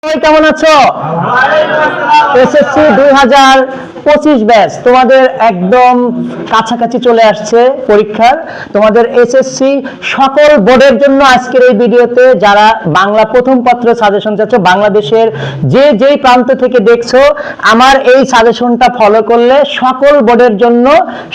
কেমন আছো? SSC 2025 batch তোমাদের একদম কাছাকাছি চলে আসছে পরীক্ষার। তোমাদের এসএসসি সকল বোর্ডের জন্য আজকের এই ভিডিওতে যারা বাংলা প্রথম পত্র সাজেশন চাচ্ছ, বাংলাদেশের যেই প্রান্ত থেকে দেখছো, আমার এই সাজেশনটা ফলো করলে সকল বোর্ডের জন্য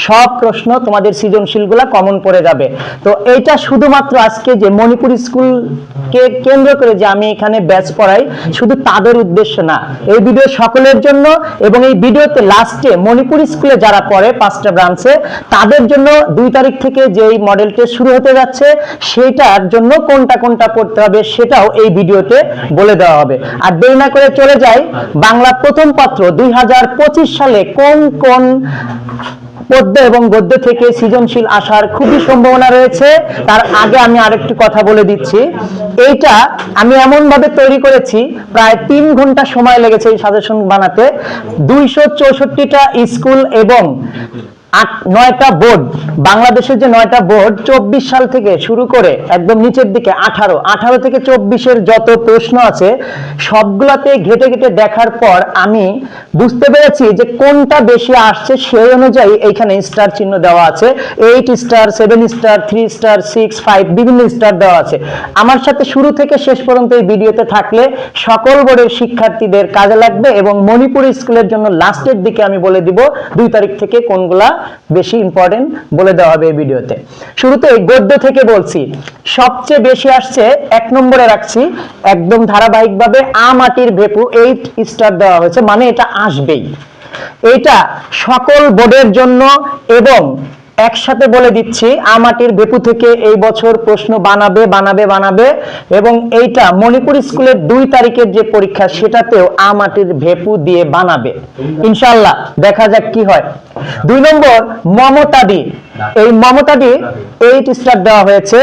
সব প্রশ্ন তোমাদের সৃজনশীলগুলা কমন পড়ে যাবে। তো এইটা শুধুমাত্র আজকে যে মণিপুর স্কুলকে কেন্দ্র করে যে আমি এখানে ব্যাচ পড়াই, শুধু তাদের উদ্দেশ্য না, এই ভিডিও সকলের জন্য। এবং এই ভিডিওতে লাস্টে মণিপুর স্কুলে যারা পড়ে 5টা ব্রাঞ্চে, তাদের জন্য 2 তারিখ থেকে যেই মডেল টেস্ট শুরু হতে যাচ্ছে সেটার জন্য কোনটা কোনটা পড়তে হবে সেটাও এই ভিডিওতে বলে দেওয়া হবে। আর দেরি না করে চলে যাই, বাংলা প্রথম পত্র 2025 সালে কোন কোন পদ্য এবং গদ্য থেকে সৃজনশীল আসার খুবই সম্ভাবনা রয়েছে। তার আগে আমি আরেকটু কথা বলে দিচ্ছি, এইটা আমি এমন ভাবে তৈরি করেছি, প্রায় 3 ঘন্টা সময় লেগেছে এই সাজেশন বানাতে। 264টা স্কুল এবং 9টা বোর্ড, বাংলাদেশের যে 9টা বোর্ড 24 সাল থেকে শুরু করে একদম নিচের দিকে 18 থেকে 24-এর যত প্রশ্ন আছে সবগুলাতে ঘেটে ঘেটে দেখার পর আমি বুঝতে পেরেছি যে কোনটা বেশি আসছে, সেই অনুযায়ী এইখানে স্টার চিহ্ন দেওয়া আছে। 8 স্টার, 7 স্টার, 3 স্টার, 6, 5 বিভিন্ন স্টার দেওয়া আছে। আমার সাথে শুরু থেকে শেষ পর্যন্ত এই ভিডিওতে থাকলে সকল বোর্ডের শিক্ষার্থীদের কাজে লাগবে। এবং মণিপুর স্কুলের জন্য লাস্টের দিকে আমি বলে দিব 2 তারিখ থেকে কোনগুলা বেশি ইম্পর্টেন্ট বলে দেওয়া হবে এই ভিডিওতে। শুরুতে গদ্য থেকে বলছি, সবচেয়ে বেশি আসছে 1 নম্বরে রাখছি একদম ধারাবাহিকভাবে মাটির ভেপু, 8 স্টার দেওয়া হয়েছে, মানে এটা আসবেই। এটা সকল বোর্ডের জন্য। এবং একসাথে বলে দিচ্ছি, মাটির ভেপু থেকে এই বছর প্রশ্ন বানাবে। এবং এইটা মণিপুর স্কুলের 2 তারিখের যে পরীক্ষা সেটাতেও মাটির ভেপু দিয়ে বানাবে ইনশাআল্লাহ। দেখা যাক কি হয়। 2 নম্বর মমতাদি, এই মমতাদি 8 স্টার দেওয়া হয়েছে।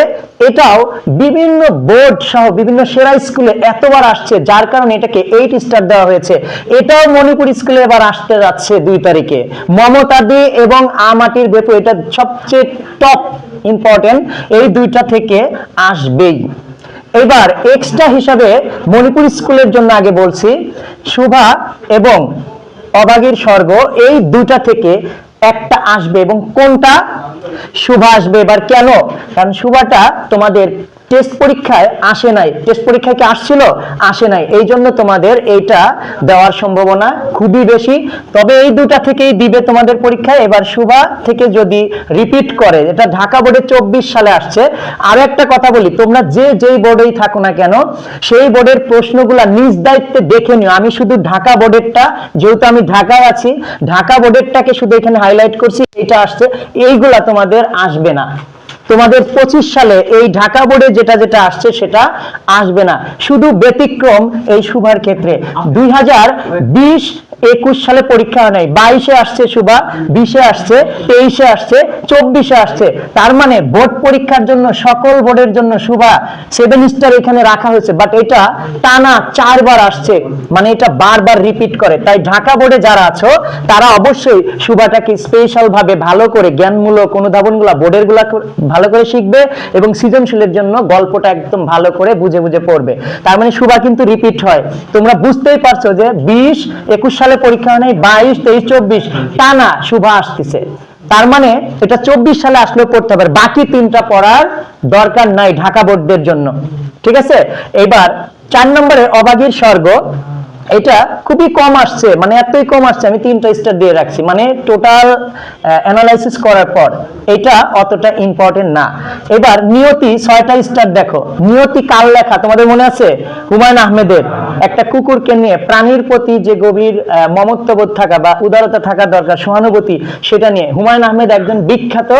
এটাও বিভিন্ন বোর্ড সহ বিভিন্ন সেরা স্কুলে এতবার আসছে, যার কারণে এটাকে 8 স্টার দেওয়া হয়েছে। এটাও মণিপুর স্কুলে এবার আসতে যাচ্ছে 2 তারিখে। মমতাদি এবং মাটির ভেপু এটা সবচেয়ে টপ ইম্পর্টেন্ট, এই 2টা থেকে আসবেই। এবার এক্সট্রা হিসাবে মণিপুর স্কুলের জন্য আগে বলছি, শুভা এবং অভাগীর স্বর্গ, এই 2টা থেকে একটা আসবে। এবং কোনটা? শুভা আসবে। এবার কেন? কারণ শুভাটা তোমাদের টেস্ট পরীক্ষায় আসে নাই। টেস্ট পরীক্ষায় কি আসছিল? আসে নাই, এই জন্য তোমাদের এইটা দেওয়ার সম্ভাবনা খুবই বেশি। তবে এই 2টা থেকেই দিবে তোমাদের পরীক্ষায়। এবার শুভা থেকে যদি রিপিট করে, এটা ঢাকা বোর্ডে 24 সালে আসছে। আর একটা কথা বলি, তোমরা যেই বোর্ডেই থাকো না কেন, সেই বোর্ডের প্রশ্নগুলা নিজ দায়িত্বে দেখে নিও। আমি শুধু ঢাকা বোর্ডেরটা, যেহেতু আমি ঢাকায় আছি, ঢাকা বোর্ডেরটাকে শুধু এখানে হাইলাইট করছি, এটা আসছে, এইগুলা তোমাদের আসবে না। তোমাদের 25 সালে এই ঢাকা বোর্ডে যেটা আসছে সেটা আসবে না। শুধু ব্যতিক্রম এই শুভার ক্ষেত্রে 2020-21 সালে পরীক্ষা হয় নাই, 22-এ আসছে শুভা, 20-এ আসছে, 23-এ আসছে, 24-এ আসছে। তার মানে বোর্ড পরীক্ষার জন্য সকল বোর্ডের জন্য শুভা 7 স্টার এখানে রাখা হয়েছে। বাট এটা টানা 4 বার আসছে, মানে এটা বারবার রিপিট করে। তাই ঢাকা বোর্ডে যারা আছো তারা অবশ্যই শুভাটাকে স্পেশাল ভাবে ভালো করে জ্ঞানমূলক অনুধাবনগুলা বোর্ডের গুলা ভালো করে শিখবে এবং সৃজনশীলের জন্য গল্পটা একদম ভালো করে বুঝে পড়বে। তার মানে শুভা কিন্তু রিপিট হয়। তোমরা বুঝতেই পারছো যে 20-21 সালে পরীক্ষা হয় নাই, 22, 23, 24 টানা শুভা আসতেছে। তার মানে এটা 24 সালে আসলেও পড়তে হবে, বাকি 3টা পড়ার দরকার নাই ঢাকা বোর্ডদের জন্য। ঠিক আছে। এবার 4 নম্বরে অভাগীর স্বর্গ, এটা খুবই কম আসছে, মানে এতই কম আসছে আমি 3টা স্টার দিয়ে রাখছি। মানে টোটাল অ্যানালাইসিস করার পর এটা অতটা ইম্পর্টেন্ট না। এবার নিয়তি 6টা স্টার দেখো। নিয়তি কার লেখা তোমাদের মনে আছে? হুমায়ুন আহমেদের। একটা কুকুরকে নিয়ে প্রাণীর প্রতি যে গভীর মমত্ববোধ থাকা বা উদারতা থাকা দরকার, সহানুভূতি, সেটা নিয়ে হুমায়ুন আহমেদ একজন বিখ্যাত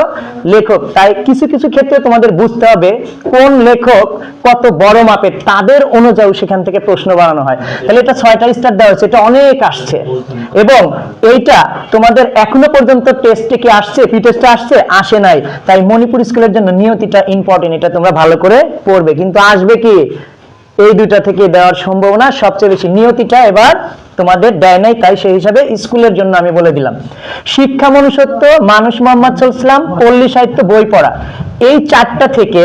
লেখক। তাই কিছু কিছু ক্ষেত্রে তোমাদের বুঝতে হবে কোন লেখক কত বড় মাপের, তাদের অনুযায়ী সেখান থেকে প্রশ্ন বানানো হয়। তাহলে এটা 6টা স্টার দেওয়া হচ্ছে, এটা অনেক আসছে। এবং এইটা তোমাদের এখনো পর্যন্ত টেস্টে কি আসছে, প্রি টেস্টে আসছে? আসে নাই। তাই মণিপুর স্কুলের জন্য নিয়তিটা ইম্পর্টেন্ট, এটা তোমরা ভালো করে পড়বে। কিন্তু আসবে কি? এই 2টা থেকে দেওয়ার সম্ভাবনা সবচেয়ে বেশি, নিয়তিটা এবার তোমাদের দেয় নাই, তাই সেই হিসাবে স্কুলের জন্য আমি বলে দিলাম। শিক্ষা মনুষ্যত্ব, মানুষ মোহাম্মদ সাল্লাল্লাহু, পল্লী সাহিত্য, বই পড়া, এই চারটা থেকে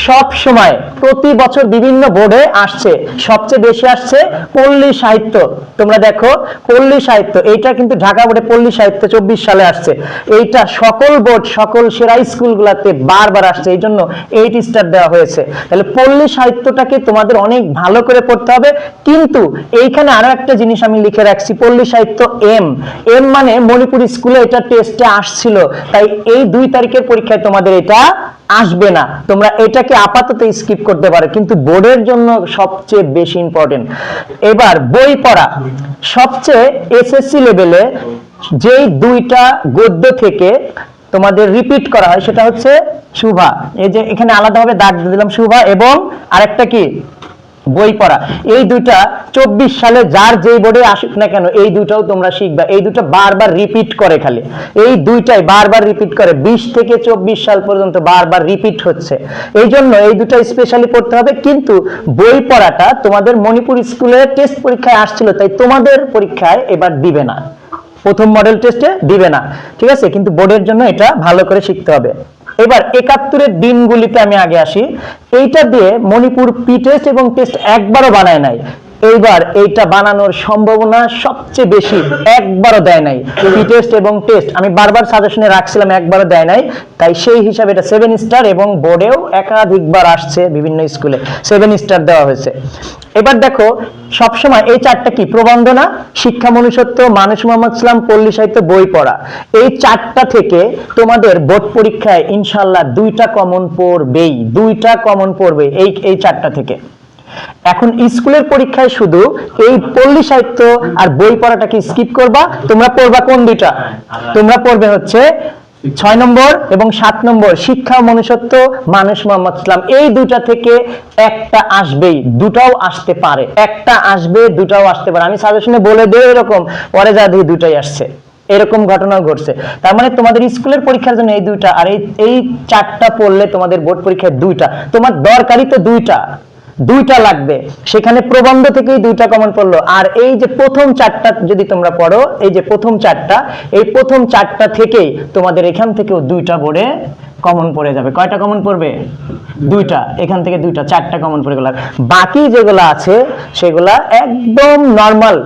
সব সময় প্রতি বছর বিভিন্ন বোর্ডে আসছে, সবচেয়ে বেশি আসছে পল্লী সাহিত্য। তোমরা দেখো পল্লী সাহিত্য, এইটা কিন্তু ঢাকা বোর্ডে পল্লী সাহিত্য 24 সালে আসছে। এইটা সকল বোর্ড, সকল সেরা স্কুলগুলোতে বারবার আসছে, এই জন্য 8 স্টার দেওয়া হয়েছে। তাহলে পল্লী সাহিত্যটাকে তোমাদের অনেক ভালো করে পড়তে হবে। কিন্তু এইখানে আরো একটা জিনিস আমি লিখে রাখছি, পল্লী সাহিত্য এম, এম মানে মণিপুর স্কুলে এটা টেস্টে আসছিল, তাই এই 2 তারিখের পরীক্ষায় তোমাদের এটা আসবে না। তোমরা এটাকে আপাতত স্কিপ করতে পারো, কিন্তু বোর্ডের জন্য সবচেয়ে বেশি ইম্পর্টেন্ট। এবার বই পড়া, সবচেয়ে এসএসসি লেভেলে যেই 2টা গদ্য থেকে তোমাদের রিপিট করা হয় সেটা হচ্ছে শুভা, এই যে এখানে আলাদাভাবে দাগ দিয়ে দিলাম, শুভা এবং আরেকটা কি বই পড়া। এই 2টা 24 সালে যার যেই বোর্ডে আসুক না কেন এই 2টাও তোমরা শিখবা। এই 2টা বারবার রিপিট করে, খালি এই 2টাই বারবার রিপিট করে, 20 থেকে 24 সাল পর্যন্ত বারবার রিপিট হচ্ছে, এই জন্য এই 2টা স্পেশালি পড়তে হবে। কিন্তু বই পড়াটা তোমাদের মণিপুর স্কুলে টেস্ট পরীক্ষায় আসছিল, তাই তোমাদের পরীক্ষায় এবার দিবে না, প্রথম মডেল টেস্টে দিবে না, ঠিক আছে? কিন্তু বোর্ডের জন্য এটা ভালো করে শিখতে হবে। এবার 71-এর দিনগুলিতে আমি আগে আসি। এইটা দিয়ে মণিপুর পি টেস্ট এবং টেস্ট একবারও বানায় নাই, এইবার এইটা বানানোর সম্ভাবনা সবচেয়ে বেশি, একবারও দেয় নাই পি টেস্ট এবং টেস্ট। আমি বারবার সাজেশনে রাখছিলাম একবারও দেয় নাই, তাই সেই হিসাবে এটা 7 স্টার এবং বোর্ডেও একাধিকবার আসছে, বিভিন্ন স্কুলে 7 স্টার দেওয়া হয়েছে। এবার দেখো সবসময় এই 4টা কি প্রবন্ধ না, শিক্ষা মনুষ্যত্ব, মানুষ মোহাম্মদ সাল্লাল্লাহু, পল্লী সাহিত্য, বই পড়া, এই 4টা থেকে তোমাদের বোর্ড পরীক্ষায় ইনশাআল্লাহ 2টা কমন পড়বেই, 2টা কমন পড়বে এই 4টা থেকে। এখন স্কুলের পরীক্ষায় শুধু এই পল্লী সাহিত্য আর বই পড়াটাকে স্কিপ করবা। তোমরা পড়বা কোন 2টা? তোমরা পড়বে হচ্ছে 6 নম্বর এবং 7 নম্বর শিক্ষা মনুষ্যত্ব, মানুষ মোহাম্মদ সাল্লাল্লাহু, এই 2টা থেকে একটা আসবেই, 2টাও আসতে পারে, একটা আসবে 2টাও আসতে পারে। আমি সাজেশনে বলে দেই এরকম, পরে যা দেখি 2টাই আসছে, এরকম ঘটনাও ঘটছে। তার মানে তোমাদের স্কুলের পরীক্ষার জন্য এই 2টা, আর এই 4টা পড়লে তোমাদের বোর্ড পরীক্ষায় 2টা, তোমার দরকারি তো 2টা লাগবে, সেখানে প্রবন্ধ থেকেই 2টা কমন পড়লো। আর এই যে প্রথম 4টা যদি তোমরা পড়ো, এই যে প্রথম 4টা, এই প্রথম 4টা থেকেই তোমাদের এখান থেকেও 2টা বোর্ডে কমন পড়ে যাবে। কয়টা কমন পড়বে? 2টা, এখান থেকে 2টা, 4টা কমন পড়ে গেল। বাকি যেগুলো আছে সেগুলা একদম নর্মাল,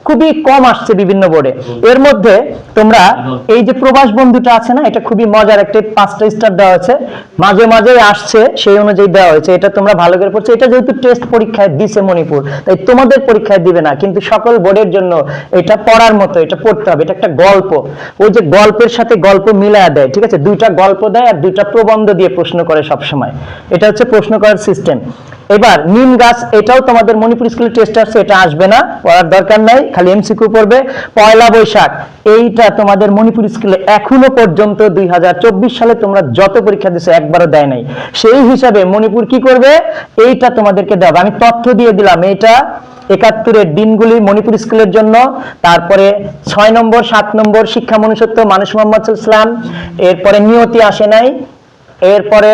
খুবই কম আসছে বিভিন্ন বোর্ডে। এর মধ্যে তোমরা এই যে প্রবাস বন্ধুটা আছে না, এটা খুবই মজার, একটা 5টা স্টার দেওয়া হয়েছে, মাঝে মাঝে আসছে সেই অনুযায়ী দেওয়া হয়েছে, এটা তোমরা ভালো করে পড়ছো। এটা যেহেতু টেস্ট পরীক্ষায় দিছে মণিপুর, তাই তোমাদের পরীক্ষায় দিবে না, কিন্তু সকল বোর্ডের জন্য এটা পড়ার মতো, এটা পড়তে হবে। এটা একটা গল্প, ওই যে গল্পের সাথে গল্প মিলায়া দেয়, ঠিক আছে? 2টা গল্প দেয় আর 2টা প্রবন্ধ দিয়ে প্রশ্ন করে সব সময়, এটা হচ্ছে প্রশ্ন করার সিস্টেম। এবার নিম গাছ, এটাও তোমাদের মণিপুর স্কুলের টেস্ট আসছে, এটা আসবে না, পড়ার দরকার নাই, খালি এমসিকিউ পড়বে। পয়লা বৈশাখ, এইটা তোমাদের মণিপুর স্কুলে এখনো পর্যন্ত 2024 সালে তোমরা যত পরীক্ষা দিছো একবারও দেয় নাই, সেই হিসাবে মণিপুর কি করবে, এইটা তোমাদেরকে দেবে। আমি তথ্য দিয়ে দিলাম, এইটা 71-এর দিনগুলি মণিপুর স্কুলের জন্য। তারপরে 6 নম্বর 7 নম্বর শিক্ষা মনুষ্যত্ব, মানুষ মোহাম্মদ সাল্লাল্লাহু, এরপরে নিয়তি আসে নাই, এরপরে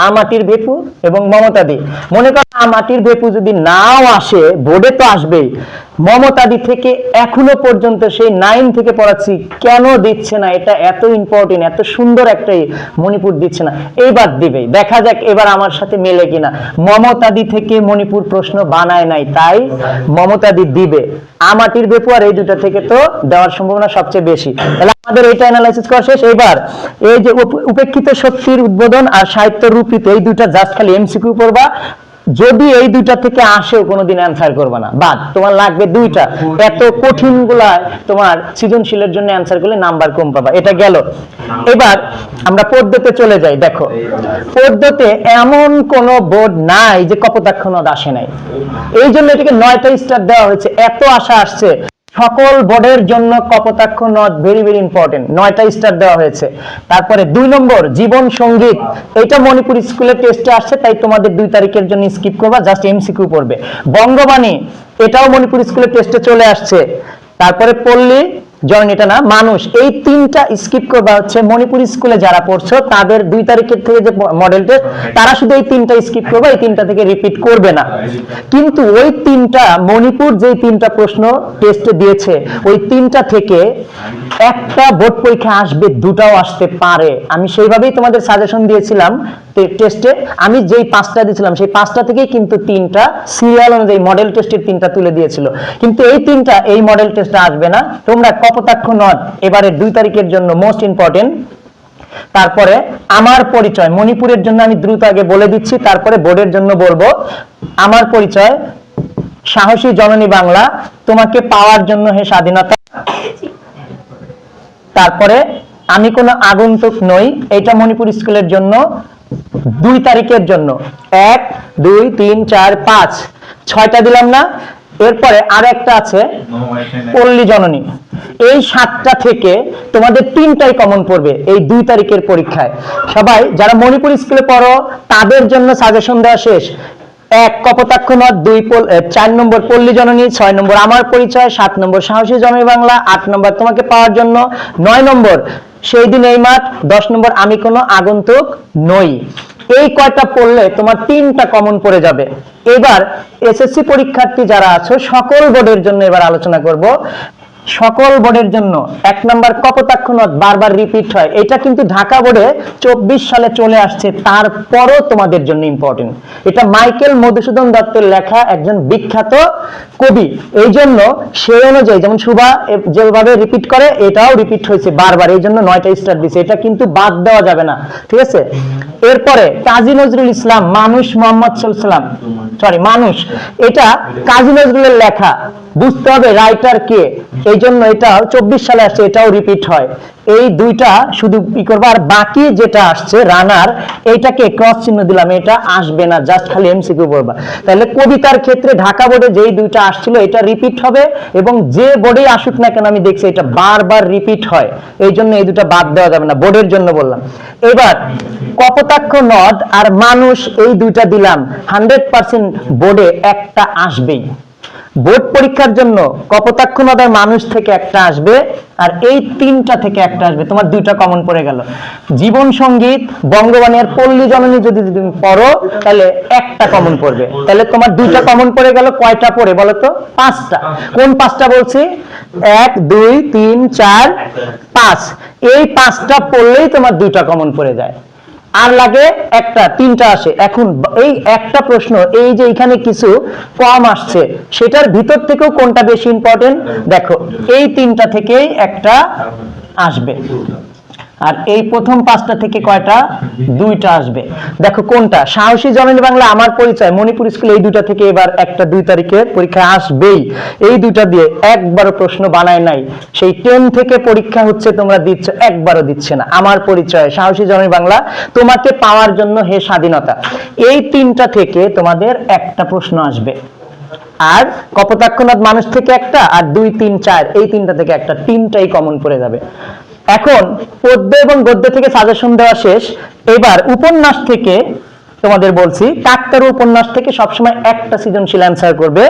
আমাটির ভেপু এবং মমতাদি। মনে করো আমাটির ভেপু যদি নাও আসে, বোর্ডে তো আসবেই, মমতাদি থেকে এখনো পর্যন্ত সেই 9 থেকে পড়াচ্ছি, কেন দিচ্ছে না? এটা এত ইম্পর্টেন্ট, এত সুন্দর একটাই, মণিপুর দিচ্ছে না, এইবার দিবেই, দেখা যাক এবার আমার সাথে মেলে কিনা। মমতাদি থেকে মণিপুর প্রশ্ন বানায় নাই, তাই মমতাদি দিবে। আমাটির ভেপু আর এই 2টা থেকে তো দেওয়ার সম্ভাবনা সবচেয়ে বেশি। তাহলে আমাদের এইটা অ্যানালাইসিস করা শেষ। এবার এই যে উপেক্ষিত শক্তির উদ্বোধন আর সাহিত্য রূপিত, এই 2টা জাস্ট খালি এমসিকিউ পড়বা। যদি এই 2টা থেকে আসেও কোনোদিন অ্যান্সার করবে না, বাদ, তোমার লাগবে 2টা। এত কঠিন গুলা তোমার সৃজনশীলের জন্য অ্যান্সার করলে নাম্বার কম পাবা। এটা গেল। এবার আমরা পদ্যতে চলে যাই। দেখো পদ্যতে এমন কোন বোর্ড নাই যে কপোতাক্ষ নদ আসে নাই, এই জন্য এটাকে 9টা স্টার দেওয়া হয়েছে। এত আশা আসছে, সকল বোর্ডের জন্য কপোতাক্ষ নদ ভেরি ভেরি ইম্পর্টেন্ট, 9টা স্টার দেওয়া হয়েছে। তারপরে 2 নম্বর জীবন সঙ্গীত, এটা মণিপুর স্কুলে টেস্টে আসছে, তাই তোমাদের 2 তারিখের জন্য স্কিপ করবা, জাস্ট এমসিকিউ পড়বে। বঙ্গবাণী, এটাও মণিপুর স্কুলে টেস্টে চলে আসছে। তারপরে পল্লী জননীটা না, মানুষ, এই তিনটা স্কিপ করবা। হচ্ছে মণিপুর স্কুলে যারা পড়ছো তাদের 2 তারিখের থেকে যে মডেল টেস্ট, তারা শুধু এই তিনটা স্কিপ করবে, এই তিনটা থেকে রিপিট করবে না। কিন্তু ওই তিনটা মণিপুর যে তিনটা প্রশ্ন টেস্টে দিয়েছে, ওই তিনটা থেকে একটা বোর্ড পরীক্ষা আসবে, দুটাও আসতে পারে। আমি সেইভাবেই তোমাদের সাজেশন দিয়েছিলাম টেস্টে। আমি যেই 5টা দিয়েছিলাম সেই 5টা থেকেই কিন্তু 3টা সিরিয়াল অনুযায়ী মডেল টেস্টের 3টা তুলে দিয়েছিল। কিন্তু এই 3টা এই মডেল টেস্টে আসবে না। তোমরা কপোতাক্ষ নদ এবারে 2 তারিখের জন্য মোস্ট ইম্পর্টেন্ট। তারপরে আমার পরিচয়, মণিপুরের জন্য আমি দ্রুত আগে বলে দিচ্ছি, তারপরে বোর্ডের জন্য বলবো। আমার পরিচয়, সাহসী জননী বাংলা, তোমাকে পাওয়ার জন্য হে স্বাধীনতা। তারপরে আমি কোনো আগন্তুক নই, এটা মণিপুর স্কুলের জন্য 2 তারিখের জন্য। 1 2 3 4 5 6টা দিলাম না। এরপরে আর একটা আছে পল্লী জননী। এই 7টা থেকে তোমাদের 3টাই কমন পড়বে এই 2 তারিখের পরীক্ষায়। সবাই যারা মণিপুর স্কুলে পড়ো তাদের জন্য সাজেশন দেওয়া শেষ। 1 কপোতাক্ষ নদ, 4 নম্বর পল্লী জননী, 6 নম্বর আমার পরিচয়, 7 নম্বর সাহসী জননী বাংলা, 8 নম্বর তোমাকে পাওয়ার জন্য, 9 নম্বর সেই দিন এই মাঠ, 10 নম্বর আমি কোনো আগন্তুক নই। এই কয়টা পড়লে তোমার 3টা কমন পড়ে যাবে। এবার এসএসসি পরীক্ষার্থী যারা আছো সকল বোর্ডের জন্য এবার আলোচনা করব। সকল বোর্ডের জন্য 1 নম্বর কপোতাক্ষ নদ বারবার রিপিট হয়, এটা কিন্তু ঢাকা বোর্ডে 24 সালে চলে আসছে, তারপরও তোমাদের জন্য ইম্পর্টেন্ট। এটা মাইকেল মধুসূদন দত্তের লেখা, একজন বিখ্যাত কবি। এই জন্য সেই অনুযায়ী যেমন সুভা যেভাবে রিপিট করে, এটাও রিপিট হয়েছে বারবার, এই জন্য 9টা স্টার দিছে। এটা কিন্তু বাদ দেওয়া যাবে না, ঠিক আছে? এরপরে কাজী নজরুল ইসলাম, মানুষ, মোহাম্মদ সাল্লাম, মানুষ, এটা কাজী নজরুলের লেখা, বুঝতে হবে রাইটার কে। এই জন্য এটা 24 সালে আসছে, এটাও রিপিট হয়। এই 2টা শুধু ই করবা। আর বাকি যেটা আসছে রানার, এইটাকে ক্রস চিহ্ন দিলাম, এটা আসবে না, জাস্ট খালি এমসিকিউ পড়বা। তাহলে কবিতার ক্ষেত্রে ঢাকা বোর্ডে যেই 2টা আসছিল এটা রিপিট হবে, এবং যে বোর্ডেই আসুক না কেন আমি দেখছি এটা বারবার রিপিট হয়, এই জন্য এই 2টা বাদ দেওয়া যাবে না, বোর্ডের জন্য বললাম। এবার কপোতাক্ষ নদ আর মানুষ, এই 2টা দিলাম, 100% বোর্ডে একটা আসবেই। বোর্ড পরীক্ষার জন্য কপোতাক্ষ নদ আর মানুষ থেকে একটা আসবে, আর এই 3টা থেকে একটা আসবে। তোমার 2টা কমন পড়ে গেল। জীবন সঙ্গীত, বঙ্গবাণী আর পল্লী জননী যদি তুমি পড়ো তাহলে একটা কমন পড়বে। তাহলে তোমার 2টা কমন পড়ে গেল। কয়টা পড়ে বলো তো? 5টা। কোন 5টা বলছি? 1 2 3 4 5। এই 5টা পড়লেই তোমার 2টা কমন পড়ে যায়। আর লাগে একটা, 3টা আসে। এখন এই একটা প্রশ্ন, এই যে এখানে কিছু কম আসছে, সেটার ভিতর থেকেও কোনটা বেশি ইম্পর্টেন্ট দেখো, এই 3টা থেকেই একটা আসবে। আর এই প্রথম 5টা থেকে কয়টা? 2টা আসবে। দেখো কোনটা? সাহসী জননী বাংলা, আমার পরিচয়, মণিপুর স্কুল, এই 2টা থেকে এবার একটা 2 তারিখের পরীক্ষা আসবেই। এই 2টা দিয়ে একবারও প্রশ্ন বানায় নাই। সেই 10 থেকে পরীক্ষা হচ্ছে, তোমরা দিচ্ছ, একবারও দিচ্ছে না। আমার পরিচয়, সাহসী জননী বাংলা, তোমাকে পাওয়ার জন্য হে স্বাধীনতা, এই 3টা থেকে তোমাদের একটা প্রশ্ন আসবে। আর কপোতাক্ষ নদ মানুষ থেকে একটা, আর 2 3 4 এই 3টা থেকে একটা, 3টাই কমন পড়ে যাবে। এখন পদ্য এবং গদ্য থেকে সাজেশন দেওয়া শেষ। এবার উপন্যাস থেকে তোমাদের বলছি, কাকতারু উপন্যাস থেকে সবসময় একটা সৃজনশীল অ্যান্সার করবে,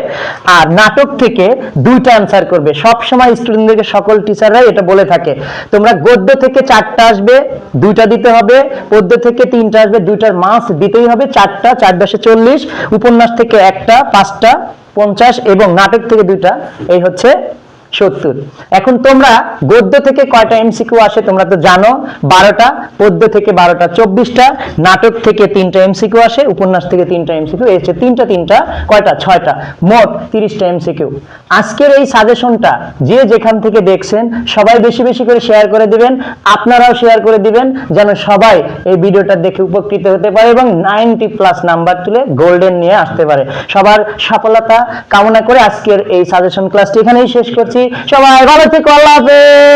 আর নাটক থেকে 2টা অ্যান্সার করবে। সবসময় স্টুডেন্টদেরকে সকল টিচাররাই এটা বলে থাকে। তোমরা গদ্য থেকে 4টা আসবে, 2টা দিতে হবে। পদ্য থেকে 3টা আসবে, 2টার মার্কস দিতেই হবে, 4টা, 4 10 40। উপন্যাস থেকে একটা, 5টা 50, এবং নাটক থেকে 2টা, এই হচ্ছে 70। এখন তোমরা গদ্য থেকে কয়টা এমসিকিউ আসে তোমরা তো জানো, 12টা। পদ্য থেকে 12টা, 24টা। নাটক থেকে 3টা এমসিকিউ আসে, উপন্যাস থেকে 3টা এমসিকিউ, এসে 3টা কয়টা? 6টা, মোট 30টা এমসিকিউ। আজকের এই সাজেশনটা যে যেখান থেকে দেখছেন সবাই বেশি বেশি করে শেয়ার করে দিবেন। আপনারাও শেয়ার করে দিবেন, যেন সবাই এই ভিডিওটা দেখে উপকৃত হতে পারে এবং 90+ নাম্বার তুলে গোল্ডেন নিয়ে আসতে পারে। সবার সফলতা কামনা করে আজকের এই সাজেশন ক্লাসটি এখানেই শেষ করছি। সবাই ভালো থেকো, আল্লাহ হাফেজ।